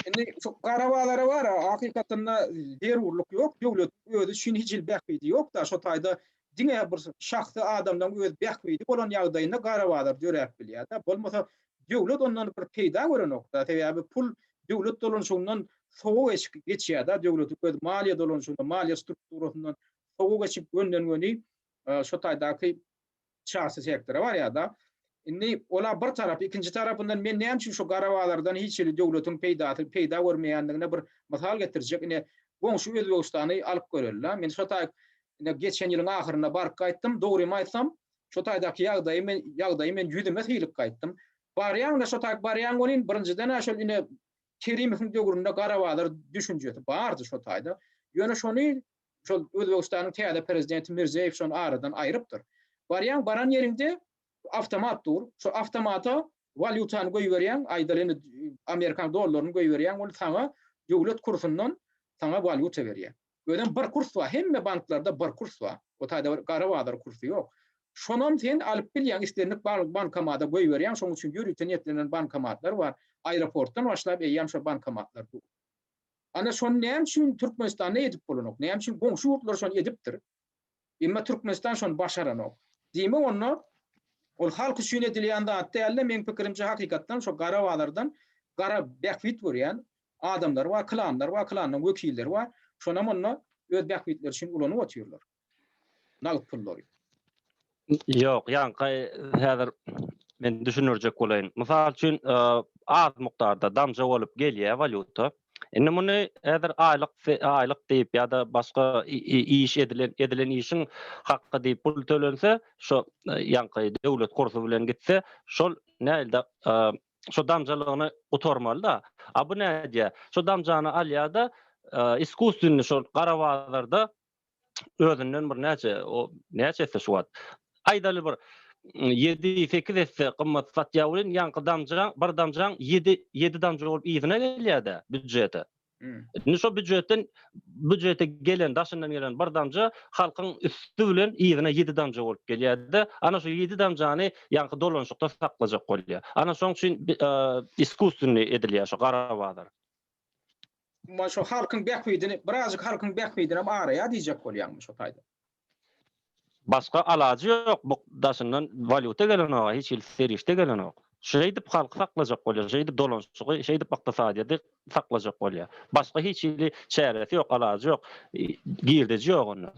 Indi şu garabazlara bar, hakykatda derurluk ýok, döwlet özü şin hiç ilbäkbidi ýok da şo taýda diňe bir şahsy adamdan öz bäkbidi bolan ýagdaýynda garabazar dörep bilýär da. Bolmasa döwlet ondan bir peýda görenok da, täbi pul döwlet dolanşygynyň soğuk geçýär da, döwlet öz maliýe dolanşygynyň, maliýe strukturasyndan soğuk geçip gönderiňi şo taýdaky şahsy sektora bar ýa da. Indi ola bir tarap, ikinji tarapyndan men näme üçin şu garabazlardan hiç ýyly döwletiň peýda görmeýändigine bir mysal getirjek. Ine goňşy Özbegistany alyp göreller. Men şo taýda geçen ýylyň ahyryna baryp gaýtdym, dogrymy aýtsam, şo taýdaky ýagdaýy men ýüzüme hylyk gaýtdym. Barýan da şo taýda barýan bolyn birinjiden şol ine Kerimowyň döwründe garabazlar düşünjesi bardy şo taýda. Ýöne şonu şol Özbegistanyň täze prezidenti Mirziýew şonu aradan aýrypdyr. Barýan baran ýerinde avtomat dur. Şu avtomata valyutany goýberýän, aýdalyny Amerikan dollaryny goýberýän, ol sana döwlet kursundan sana valyuta berýär. Öden bir kurs var, hemme banklarda bir kurs var. O taýda garabazar kursu ýok. Şonam sen alyp bilýän islerini bankamata goýberýän, şoň üçin ýürüten ýetlenen bankamatlar var. Aeroportdan başlap eýýän şo bankamatlar dur. Ana şonu näme üçin Türkmenistanda edip bolanok? Näme üçin goňşy ýurtlar şonu edipdir? Emma Türkmenistan şonu başaranok. Diýme onlar ol halk üçin edilýän zat däl, men pikirimçe hakykatdan şo garabazlardan gara bäkwit görýän adamlar var, klanlar var, klanyň wekilleri var. Şonam onlar öz bäkwitleri üçin ulanyp otyrlar. Nagyt pullary. Ýok, ýanky häzir men düşünürjek bolaýyn. Mysal üçin az mukdarda damja bolup gelýär valuta. Indi muny häzir aýlyk diýip ýa-da başga iş edilen işiň hakky diýip pul tölense, şo ýanky döwlet kursy bilen gitse, şol näde şo damjalygyny utormaly da. Bu näde? Şo damjany alýar-da iskustunny şol garabazlarda özünden bir näçe etse şu wagt. Aýdaly bir 7-8 etse gymmat satýar bilen ýanky damjaň, bir damjaň 7 damja bolup ýygyna gelýär-de büdjete. Indi şo büdjete gelen, daşyndan gelen bir damja halkyň üstü bilen ýygyna 7 damja bolup gelýär-de. Ana şo 7 damjany ýanky dolanşykda saklajak bolýar. Ana şoň üçin iskustunny edilýär şo garabazlar. Ma şo halkyň bäkwidini, birazjyk halkyň bäkwidini araýa diýjek bolýarmy şo taýda. Başga alajy ýok, bu daşyndan valuta gelenok, hiç ýyl serişde gelenok. Şeýdip halk saklajak bolýar, şeýdip dolanşygy, şeýdip ykdysadydy saklajak bolýar. Başga hiç ýyl çäresi ýok, alajy ýok, girdiji ýok onda.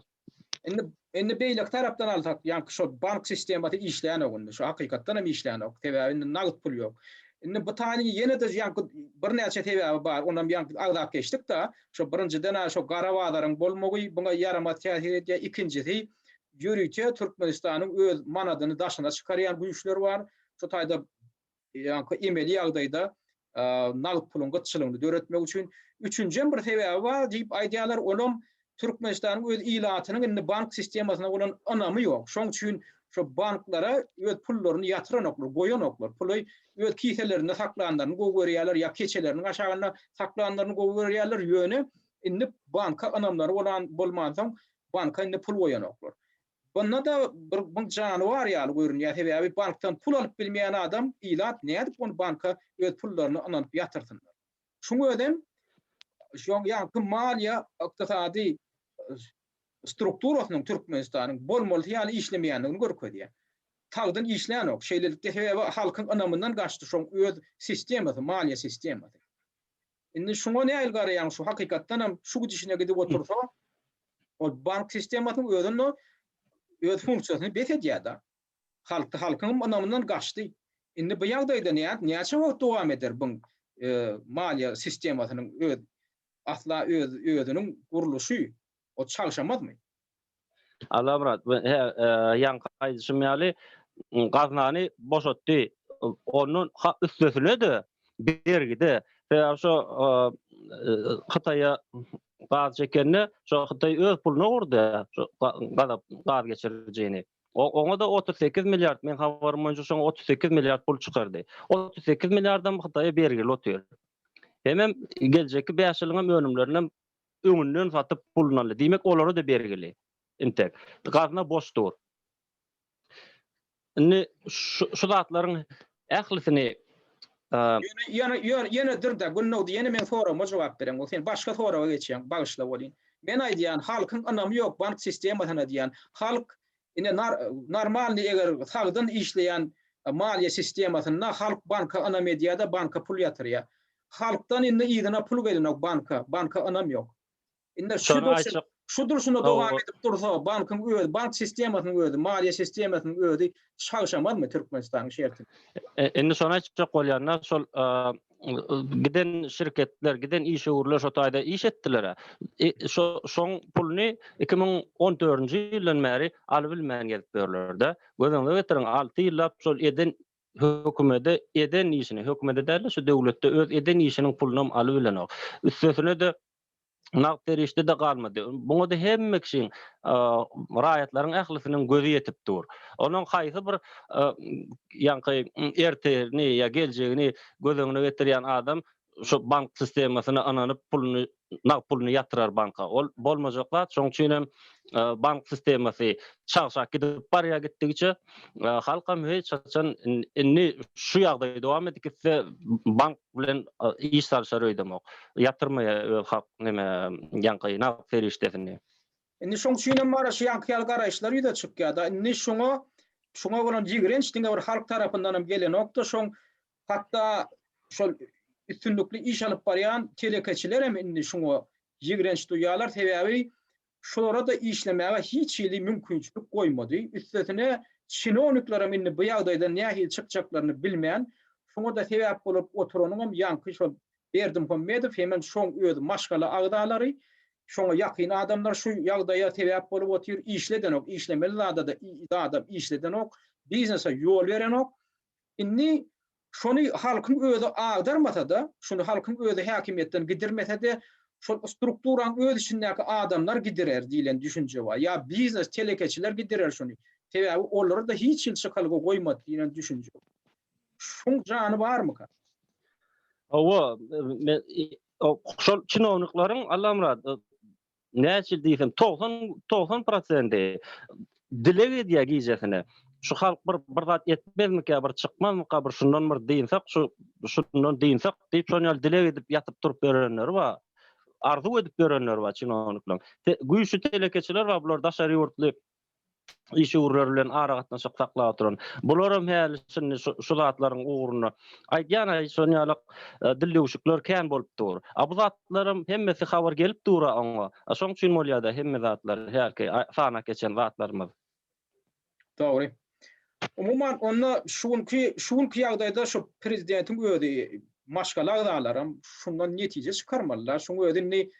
Indi beýlek tarapdan alsak, ýanky şo bank sistematy işleýän ogunda, şo hakykatdan hem işleýän ok, täbäri nagyt pul ýok. Indi bu taýny ýene-de ýanky bir näçe täbäri bar, ondan ýanky agdap geçdik da, şo birinjiden şo garabazlaryň bolmagy buňa ýaramat täsir etýär, ikincisi ýürüýçe Türkmenistanyň öz manadyny daşyna çykarýan güýçler bar. Şo taýda ýanky emeli ýagdaýda nagyt puluň gytçylygyny döretmek üçin üçünji bir sebäbi bar diýip aýdýarlar. Olam Türkmenistanyň öz ilatynyň indi bank sistemasyna bolan anamy ýok. Şoň üçin şo banklara öz pullaryny ýatyranoklar, goýanoklar. Puly öz kiselerinde saklananlaryny goýberýärler, ýa keçelerini aşagyna saklananlaryny goýberýärler ýöne. Indi banka anamlary bolmansoň banka indi pul goýanoklar. Bunda da bir janybar ýaly görünýär. Sebäbi bankdan pul alyp bilmeýän adam ilat nädip onu banka öz pullaryny anyp ýatyrtynlar. Şoň ödem şoň ýanky maliýe ykdysady strukturasynyň Türkmenistanyň bolmaly ýaly işlemeýändigini görkezýär. Tagdan işleýän ok, şeýlelikde hebe halkyň anamyndan gaçdy şoň öz sistemasy, maliýe sistemasy. Indi şoňa näil garaýan şu hakykatdan hem şu dişine gidip otursa, o bank sistemasynyň özüni öz funksiýasyny betedýär da. Halkyň anamyndan gaçdy. Indi bu ýagdaýda näçe wagt dowam eder bu maliýe sistemasynyň asla özüniň guruluşy o çalşamadmy? Allah Murat, yan gaýdyşym gaznany boşatdy. Onun üstesine de bergide. Ve şu Hytaýa gaz çekenne, şu Hytaý öz puluny gurdy. Şu gaz geçirjegini. Oňa da 38 milliard, men habarym boýunça şoň 38 milliard pul çykardy. 38 milliarddan Hytaýa bergili otýar. Hemem geljeki 5 ýylyň önümlerinden öňünden satyp pulunu aldy. Diýmek olary da bergili. Intek. Gazna boşdur. Indi şu zatlaryň ählisini Yine dirde günnäwdi yine men sorama jogap berem. O sen başga soraga geçýän, bagyşlap bolýan. Men aýdýan halkyň anamy ýok bank sistemasyna diýän. Halk ine normal eger sagdan işleýän maliýe sistemasyna halk banka anam edýär, banka pul ýatyrýar. Halkdan indi ýygyna pul gelenok banka anam ýok. Indi şu durşuna dowam edip dursa bankyň bank sistemasynyň özü, maliýe sistemasynyň özü çalşamadmy Türkmenistanyň şerti? Indi şonu açyk bolýanlar şol giden şirketler, giden iş öwürler şo taýda iş etdiler. Şoň pulny 2014-nji ýyldan bäri alyp bilmän gelip berlerdi. Gözüňde getirin 6 ýyllap şol eden hökümete eden işini, hökümete däl şu döwletde öz eden işiniň pulunam alyp bilenok. Üstesine de naqterişde de galmady. Buňa da hemme kişiň raýatlaryň ählisiniň gözü ýetip dur. Onuň haýsy bir ýa-ni erteni ýa geljegini gözüňe getirýän adam şu bank sistemasyna ananyp pulunu yatyrar banka. Ol bolmajaklar, şoň üçin hem bank sistemasy çalşak gidip barýa gitdigiçe halkam hiç çaçan inni şu ýagdaýda dowam edipse bank bilen iş sarşar öýdemok. Yatyrmaýa halk neme ýa-ni naqterişdesini. Indi şoň üçin hem maraş ýa-ni garaýşlar ýa-da çykýar da. Indi şoňa bolan ýigrenç diňe bir halk tarapyndan hem gelen okda şoň hatda şol üstünlükli iş alıp barýan telekeçiler hem indi şoňa ýigrenç duýýarlar sebäbi şolara da işlemäge hiç ýyly mümkinçilik goýmady. Üstesine çinonikler hem indi bu ýagdaýda nähil çykjaklaryny bilmeýän, şoňa da sebäp bolup oturanyň hem ýanky şol Berdimuhammedow hemen şoň öz maşgala agdalary, şoňa ýakyn adamlar şu ýagdaýa sebäp bolup otyr, işledenok, işlemeli da adam işledenok, biznesa ýol berenok. Indi şonu halkyň özü agdarmasa da, şunu halkyň özü häkimetden gidirmese de şol strukturaň öz içindäki adamlar gidirer diýilen düşünje bar. Ya biznes telekeçiler gidirer şonu. Sebäbi olary da hiç ýyl şykalga goýmady diýilen düşünje. Şoň jany barmy ka? Şol çynowniklaryň Allah Murat näçe diýsem 90% dilek edýär gijesine. Şu halk bir zat etmezmiki, bir çykmazmyka, bir şundan bir diýsek, şundan diýsek diýip şonu dilek edip ýatyp turup berenler bar. Arzu edip berenler bar çynowniklar. Güýçli telekeçiler bar, bular daşary ýurtly iş öwürleri bilen ara gatnaşyp saklap oturan. Bular hem hälisini şu zatlaryň uğruna aýdýan şonýalyk dillewşikler kän bolup dur. Bu zatlarym hemmesi habar gelip dura oňa. Şoň üçin bolýar-da hemme zatlar herki sana geçen zatlarymyz. Dogry. Umuman onda şunki ýagdaýda şu prezidentiň özi maşgala agdalarym şundan netije çykarmalylar. Şoň özüni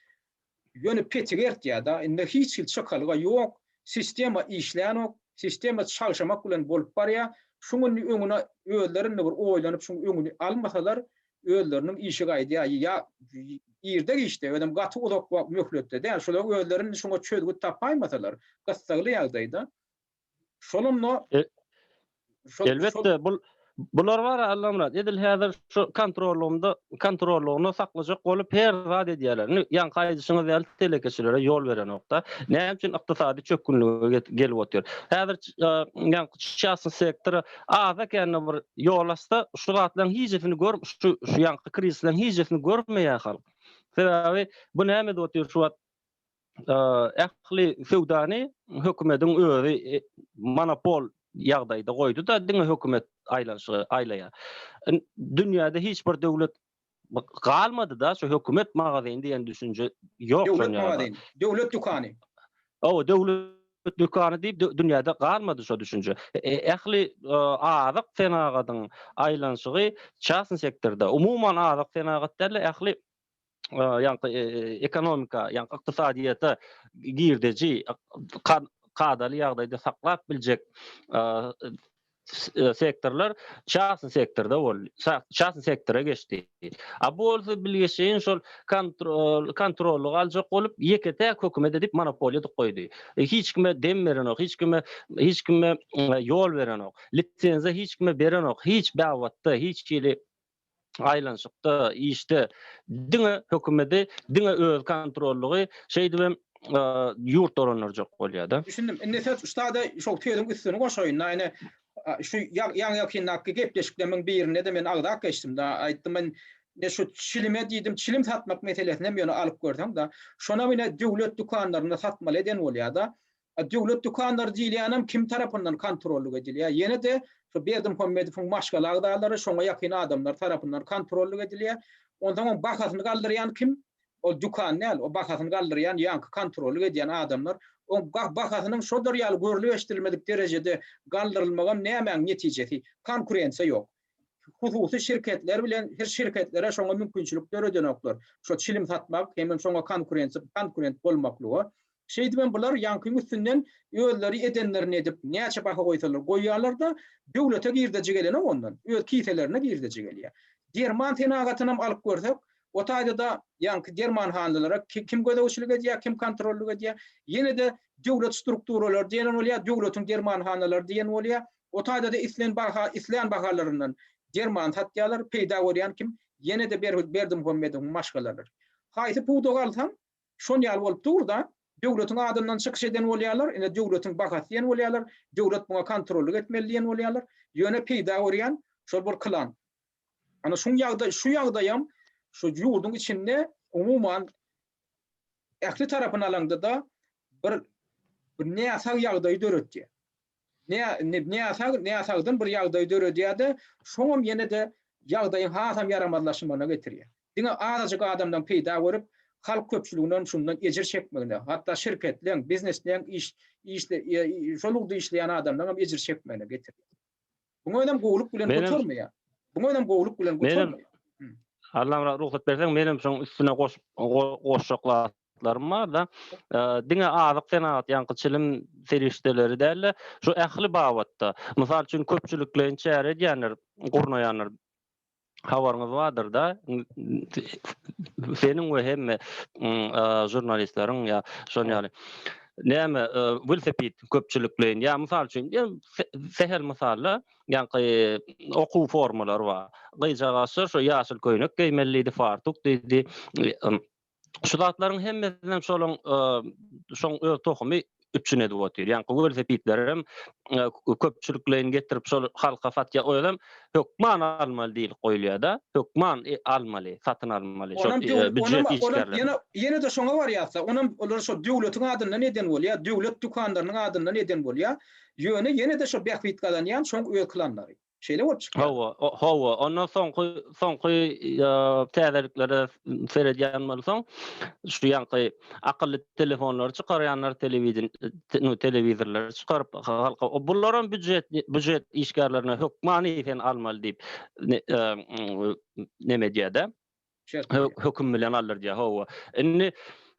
ýöne petigert da indi hiç ýyl çykalga ýok. Sistema işlänok, sistema çalşamak bilen bolup barýar. Şoňun öňüne özlerini bir oýlanyp şoň öňüni almasalar özleriniň işi gaýdýar. Ya ýerde işte ödem gaty ulak möhletde däl şolar özlerini şoňa çözgü tapaýmasalar, gassagly ýagdaýda. Şolumno elbette bular var Allah Murat. Edil häzir şu kontrollugyny saklajak bolup her zat edýärler. Ýa-ni gaýdyşyňyz ýaly telekeçilere ýol beren okda. Näme üçin ykdysady çökünlüge gelip otýar. Häzir ýa-ni şahsy sektor aza känne bir ýolasda şu zatlaryň hiçbirini şu ýa-ni krizisleň hiçbirini görmeýär halk. Sebäbi bu näme diýip otýar şu ähli feudany hökümetiň özi monopol ýagdaýda goýdy da diňe hökümet aýlaya. Dünýäde hiç bir döwlet galmady da şu hökümet magazyny diýen düşünje ýok Döwlet şonýa. magazyny, döwlet dukany. Döwlet dükany diýip dünýäde galmady şu düşünje. Ähli azyk senagatyň aýlanşygy çasy sektorda, umumyň azyk senagatda ähli ekonomika, ykdysadyýata girdeji kadaly ýagdaýda saklap biljek sektorlar çasy sektorda çasy sektora geçdi. A bolsa bilgeşin şol kontrol aljak bolup ýekete hökümet edip monopoliýa goýdy. Hiç kime dem berenok, hiç kime ýol berenok, lisenziýa hiç kime berenok, hiç bäwatda, hiç kili aýlanşykda, işte diňe hökümeti, diňe öz kontrollugy şeýdibem ýurt oranlar jok bolýar-da. Düşündim. Nesat ustada şol teýdim üstüne goşaýyn. Näme şu ýaňy gepleşiklerimiň birine de men agda geçdim da aýtdym men ne şu çilime diýdim, çilim satmak meselesine men ýöne alyp gördüm da şona mene döwlet dukanlaryna satmaly eden bolýar da. Döwlet dukanlary diýilýänem kim tarapyndan kontrolly edilýär? Ýene de şu Berdim Hömmedowyň başga agdalary şoňa ýakyn adamlar tarapyndan kontrolly edilýär. Ondan bakasyny galdyrýan kim? O dukan näl, o bakasyny galdyrýan ýa-ni kontrolly edýän adamlar. O bakasynyň şo dörýäli görleşdirilmedik derejede galdyrylmagan näme netijesi? Konkurensiýa ýok. Hususy şirketler bilen her şirketlere şoňa mümkinçilik beredenoklar. Şo çilim satmak, hem şoňa konkurent bolmaklygy. Şeýdibem bular ýankyň üstünden özleri edenlerini edip näçe baha goýsalar goýýarlar da döwlete girdeji gelen ondan. Öz kiselerine girdeji gelýär. Derman tenagatyny alyp görsek, o taýda da ýanky derman hanlylara kim gödäwçilik edýär, kim kontrolly edýär. Ýene de döwlet strukturalary diýen bolýar, döwletiň derman hanlylary diýen bolýar. O taýda da islen bahalaryndan derman satýarlar, peýda bolýan kim? Ýene de Berdim Hömmedowyň başgalary. Haýsy puwda galsam, şon ýaly bolup dur da döwletiň adamdan çykyş eden bolýarlar, ene döwletiň bahasy ýen bolýarlar, döwlet buňa kontrolly etmeli ýen bolýarlar. Ýöne peýda bolýan şol bir klan. Ana şu ýagdaýam şu ýurduň içinde umumyň ähli tarapyna alanda da bir näçe ýagdaý döretdi. Näçe bir ýagdaý döretdi. Şoňam ýene de ýagdaýyň hasam ýaramadlaşmagyna getirýär. Diňe azajyk adamdan peýda görüp halk köpçüliginden şundan ejir çekmegine, hatta şirketlerin, bizneslerin şolugda işleyen adamdan ejir çekmegine getirýär. Buňa önem gowluk bilen götürmeýär. Buňa önem gowluk bilen götürmeýär. Allah'a ruhsat berseň, menim şoň üstüne goşşaklarym bar da, diňe azyk senagat ýanky çilim serişdeleri däl, şu ähli bawatda. Mysal üçin köpçüliklerin çäre edýänler, gurnaýanlar habaryňyz bardyr da. Senin we hemme jurnalistleriň ýa şol ýaly näme velosiped köpçüliklerin ýa mysal üçin sehel mysalla ýanky okuw formalary bar. Gyjagasy şu ýaşyl köýnek giýmeliydi, fartuk diýdi. Şu zatlaryň hemmesinden şoň öz tohumy üçüne de botyr. Ýanky velosipedlerim köpçüliklerin getirip şol halka satýa oýalam, hökman almaly diýil goýulýar da. Hökman almaly, satyn almaly. Şol büdjet işgärler. Ýene de şoňa barýarsa, onuň olar şo döwletiň adyndan eden bolýar, döwlet dukanlarynyň adyndan eden bolýar. Ýöne de şo bähwit galanýan şoň öz klanlary. Şeýle bolup çykýar. Hawa, ondan soňky täzeliklere seredýän bolsaň, şu ýanky akylly telefonlary çykarýanlar, telewizorlary çykaryp halka bullaryň büdjet işgärlerine hökman ýeten almaly diýip neme diýär-de. Höküm bilen alır diýär. Hawa. Indi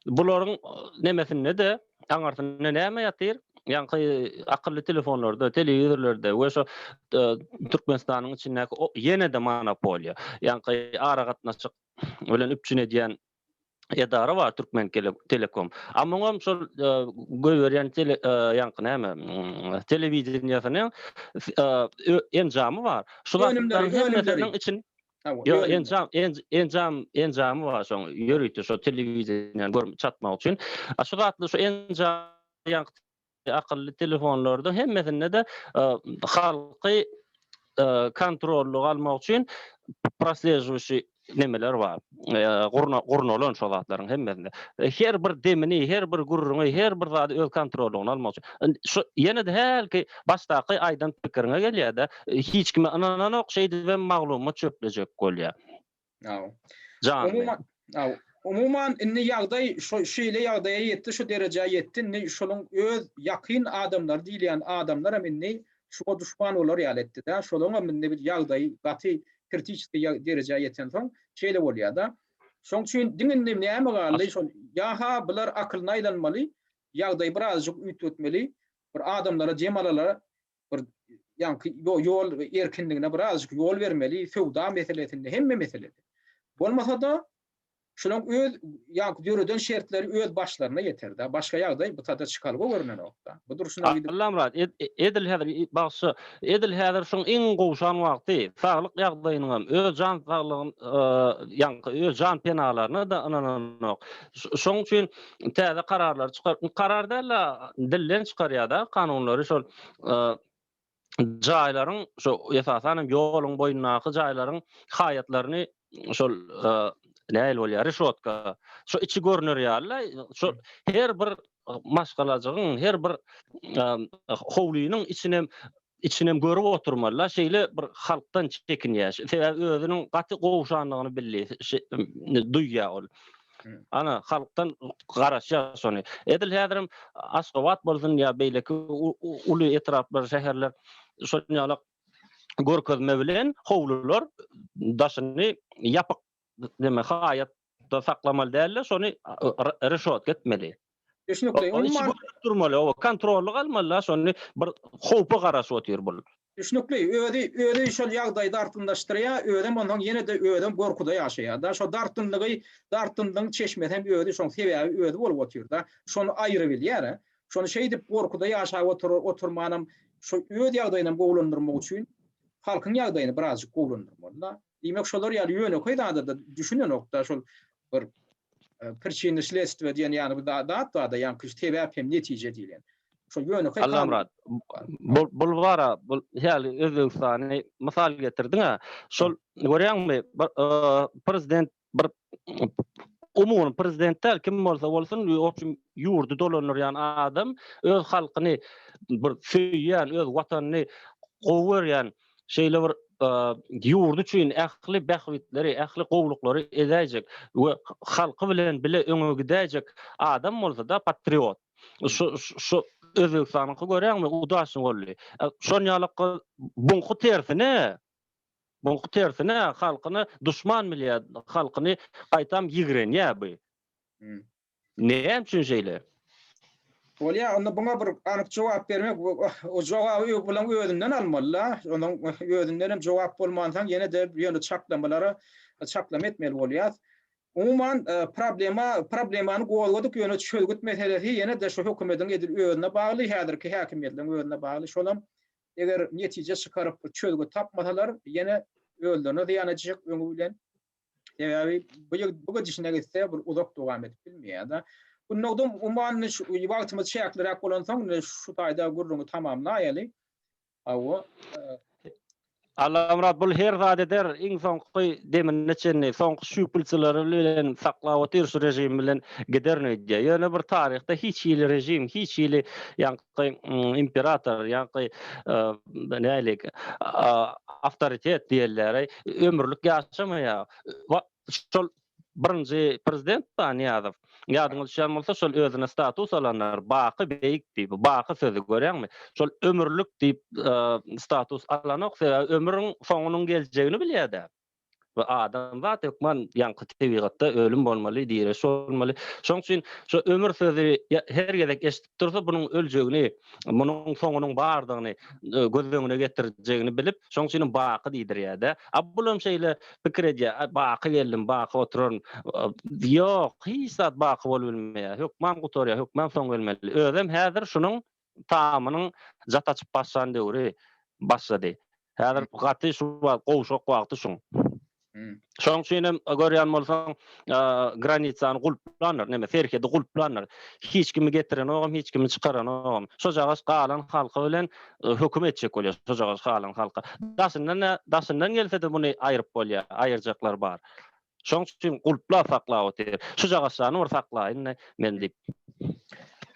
bularyň nemesinde de aňartyna näme ýatyr? Ýanky akylly telefonlarda, telewizorlarda we şo Türkmenistanyň içindäki ýene de monopoliýa. Ýanky ara gatnaşyk bilen üpçün edýän edara bar Türkmen Telekom. Amma şol göýberýän ýanky näme telewizionyanyň enjamy bar. Şolaryň hemmesiniň için enjamy bar şoň ýörüýdi şo telewizionyany görüp çatmak üçin. Şo zatly şo enjam ýanky akıllı telefonlarda hemmesinde de halkı kontrollü almak için proslejwişi nemeler bar. Gurnalan şo zatlaryň hemmesinde. Her bir demini, her bir gurruny, her bir zady öz kontrolyny almak üçin. Şu ýene de helki başdaky aýdan pikirine gelýär-de, hiç kime anana okşaýdy we maglumat çöplejek bolýar. Umuman, umuman inni ýagdaý şeýle ýagdaýa ýetdi, şu derejäge ýetdi. Inni şoluň öz ýakyn adamlar diýilýän adamlar hem inni şu düşman bolar ýaletdi-de. Şoluň hem inni bir ýagdaý gaty kritik derejäge ýeten soň şeýle bolýar-da. Şoň üçin diňin näme galy? Şol ýa-ha bular akylyna aýlanmaly, ýagdaý birazjyk üýtmetmeli, bir adamlara, jemalalara bir ýol erkinligine birazjyk ýol bermeli, fewda meselesinde hemme meselede. Bolmasa da şonuň öz ýa-da şertleri öz başlaryna ýeter-de. Başga ýagdaý bu tada çykarga görünen okda. Bu duruşuna Allamrat edil häzir bagşy edil häzir şoň iň gowşan wagty saglyk ýagdaýynyň hem öz jan saglygyny öz jan penalaryny da ananok. Şoň üçin täze kararlar karar däl dillen çykarýar-da kanunlary şol jaýlaryň şo esasan ýoluň boýundaky jaýlaryň hayatlaryny şol näil bolýar reşotka. Şo içi görünür ýaly. Şo her bir maşgalajagyň, her bir howlynyň içinem görüp oturmalar. Şeýle bir halkdan çekinýär. Sebäbi özüniň gaty gowşanlygyny bilýär, duýýar ol. Ana halkdan garaşýar şonu. Edil häzirim Aşgabat bolsun ýa beýleki uly etraplar şäherler şonýaly görkezme bilen howlular daşyny ýapyk demek hayatda saklamaly däl, şonu reşot etmeli. Düşünükli. Umuman durmaly, o kontrolly galmaly, şonu bir howpa garaşy otyr bol. Düşünükli. Özi şol ýagdaýy dartyndaşdyrýar, ödem ondan ýene de ödem gorkuda ýaşaýar. Da şo dartyndyň çeşmeden özi şoň sebäbi özi bolup otyrda. Şonu aýry bilýär. Şonu şeý dip gorkuda ýaşaýp oturmanam şo öz ýagdaýyny gowlandyrmak üçin halkyň ýagdaýyny birazjyk gowlandyrmaly. Diýmek şolar ýaly ýöne koýdanda da düşünen nokta şol bir prичина следствия diýen ýany bu da ýa-ni küç sebäp hem netije diýilen. Şo ýöne koýdan. Allamrat. Bul bara, bul ýaly Özbegistany mysal getirdiň. Şol görýärmi? Prezident bir umum prezidentler kim bolsa bolsun ýurdu dolanýan adam öz halkyny bir süýýän, öz watanyny gowurýan şeýle bir ýurdu üçin ähli bähwitleri, ähli gowluklary edäjek we halky bilen bile öňe gidäjek adam bolsa da patriot. Şu Özbegistanyny görýärmi? Udaşyň boldy. Şonýalyk buňky tersine halkyny düşman bilýär, halkyny gaýtam ýigrenýär bu. Näme üçin şeýle? Bolýa, onda buna bir anyk jogap bermek, o jogaby bilen özünden almaly. Onuň özünden hem jogap bolmansaň ýene de ýöne çaklamalary çaklam etmeli bolýar. Umuman problemany gowladyk ýöne çözgüt meselesi ýene de şu hökümetiň edil özüne bagly, häzirki häkimiýetliň özüne bagly. Şolam eger netije çykaryp çözgüt tapmasalar ýene öldürne diýanejek öňü bilen. Sebäbi bu gidişine gitse bir uzak dowam edip bilmeýär-de. Bundan umuman wagtymyz şäkleräk bolansaň şu taýda gurruny tamamlaýaly. Awa Allamrat bul her zat eder iň soňky demin neçeni soňky şüpilçileri bilen saklap otyr şu rejim bilen giderneýär. Ýöne bir taryhda hiç ýyly rejim, hiç ýyly ýa-ni imperator, ýa-ni nälik awtoritet diýerler, ömürlük ýaşamaýar. Şol birinji prezident Niýazow ýadyňyz düşen bolsa şol özüne status alanlar baky beýik diýip, baky sözi görýärmi? Şol ömürlük diýip status alanok ömrüň soňunyň geljegini bilýär-de. Ve adam zat hükman ýanky tebigatda ölüm bolmaly, diýeş bolmaly. Şoň üçin şu ömür sözi her gezek eşitip dursa bunyň öljegini, bunyň soňunyň bardygyny gözüňe getirjegini bilip, şoň üçin baky diýdirýär-de. Abulum şeýle pikir edýär, baky geldim, baky oturun. Ýok, hiç zat baky bolup bilmeýär. Hükman gutorýar, hükman soň gelmeli. Özüm häzir şunyň tamamynyň jataçyp başlan döwri başlady. Häzir gaty şu gowşak wagty şuň. Şoň üçin görýän bolsaň granitsany gulplanlar, näme serkedi gulplanlar. Hiç kimi getiren ogam, hiç kimi çykaran ogam. Şo jaga galan halky bilen höküm etjek bolýar. Şo jaga galan halka. Daşyndan gelse de muny aýryp bolýar, aýyrjaklar bar. Şoň üçin gulpla saklap otyr. Şu jagaşany bir saklaýyn men diýip.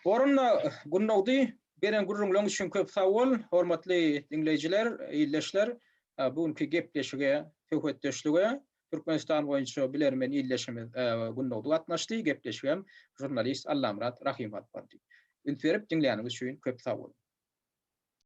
Orunna gunnawdy beren gurrunlaň üçin köp sag bol. Hormatly dinleýijiler, illeşler. Bugünkü gepleşige, töhfetdeşlige Türkmenistan boýunça bilermen illeşimiz gunnawdy gatnaşdy. Gepleşigem jurnalist Allamrat Rahimat bardy. Ünferip dinleýäniňiz üçin köp sag bolun.